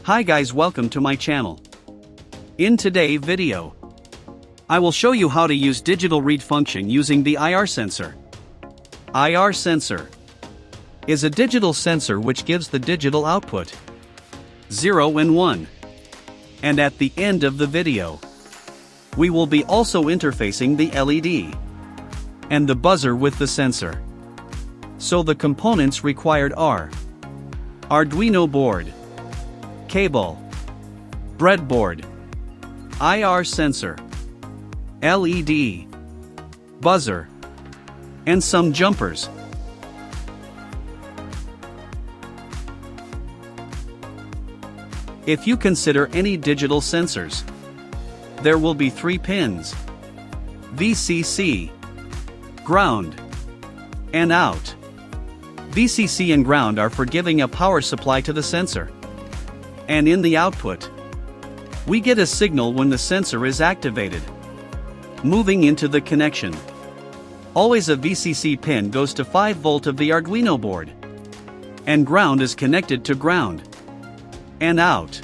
Hi guys, welcome to my channel. In today's video, I will show you how to use digital read function using the IR sensor. IR sensor is a digital sensor which gives the digital output 0 and 1. And at the end of the video, we will be also interfacing the LED and the buzzer with the sensor. So the components required are Arduino board, cable, breadboard, IR sensor, LED, buzzer, and some jumpers. If you consider any digital sensors, there will be 3 pins: VCC, ground, and out. VCC and ground are for giving a power supply to the sensor. And in the output, we get a signal when the sensor is activated. Moving into the connection. Always a VCC pin goes to 5 volt of the Arduino board. And ground is connected to ground. And out.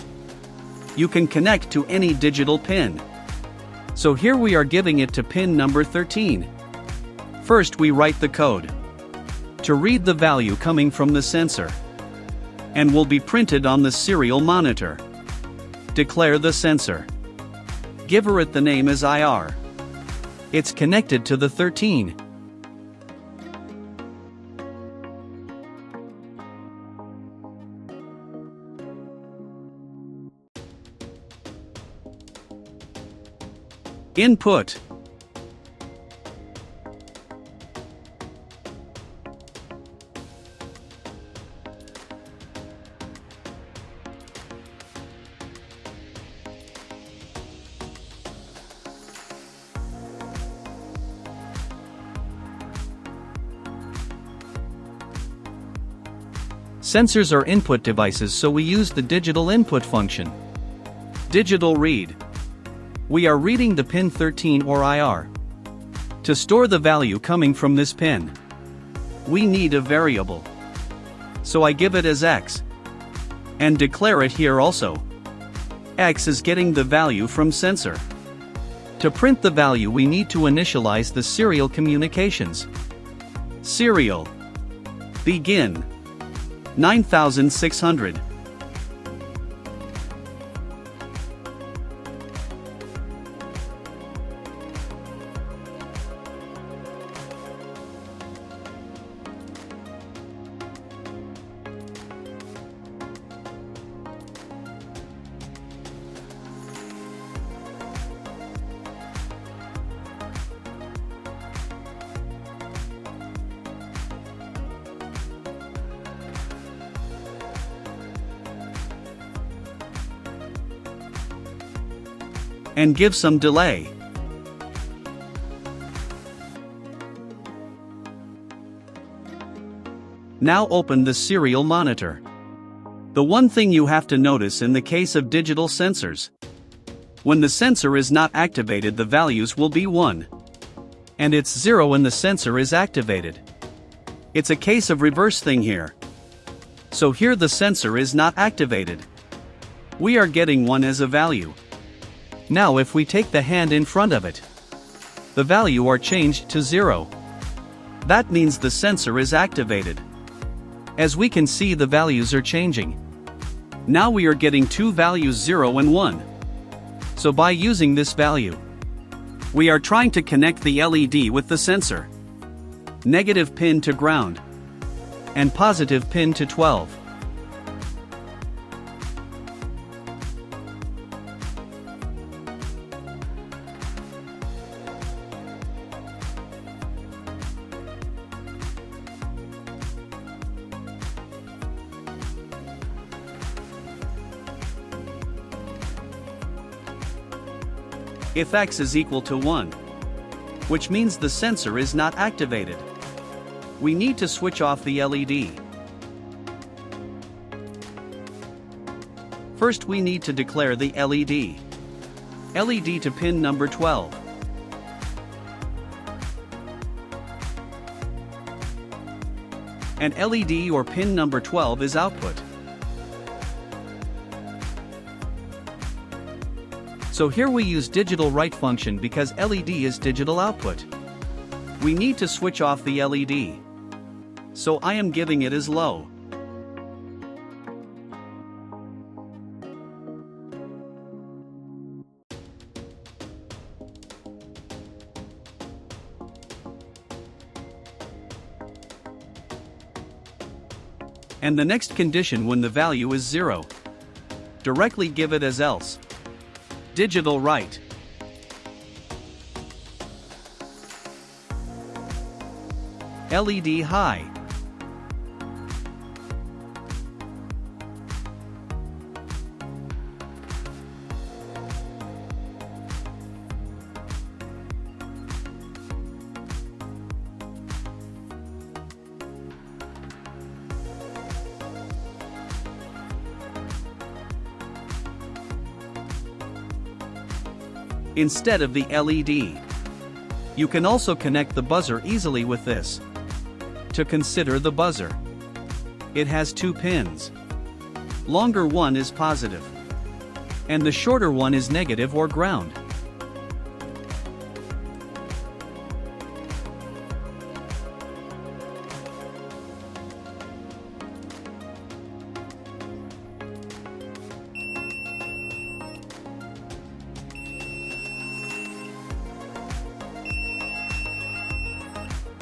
You can connect to any digital pin. So here we are giving it to pin number 13. First we write the code to read the value coming from the sensor, and will be printed on the serial monitor. Declare the sensor. Give it the name as IR. It's connected to the 13. Input. Sensors are input devices, so we use the digital input function. Digital read. We are reading the pin 13 or IR. To store the value coming from this pin, we need a variable. So I give it as X. And declare it here also. X is getting the value from sensor. To print the value we need to initialize the serial communications. Serial. Begin. 9600. And give some delay. Now open the serial monitor. The one thing you have to notice in the case of digital sensors: when the sensor is not activated, the values will be 1. And it's 0 when the sensor is activated. It's a case of reverse thing here. So here the sensor is not activated. We are getting 1 as a value. Now if we take the hand in front of it, the value are changed to 0. That means the sensor is activated. As we can see, the values are changing. Now we are getting 2 values, 0 and 1. So by using this value, we are trying to connect the LED with the sensor. Negative pin to ground. And positive pin to 12. If X is equal to 1, which means the sensor is not activated, we need to switch off the LED. First we need to declare the LED. LED to pin number 12. and LED or pin number 12 is output. So here we use digital write function because LED is digital output. We need to switch off the LED. So I am giving it as low. And the next condition when the value is 0. Directly give it as else. Digital write. LED high. Instead of the LED. You can also connect the buzzer easily with this. To consider the buzzer. It has 2 pins. Longer one is positive. And the shorter one is negative or ground.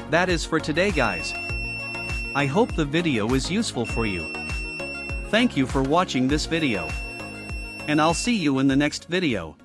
That is for today, guys. I hope the video is useful for you. Thank you for watching this video. And I'll see you in the next video.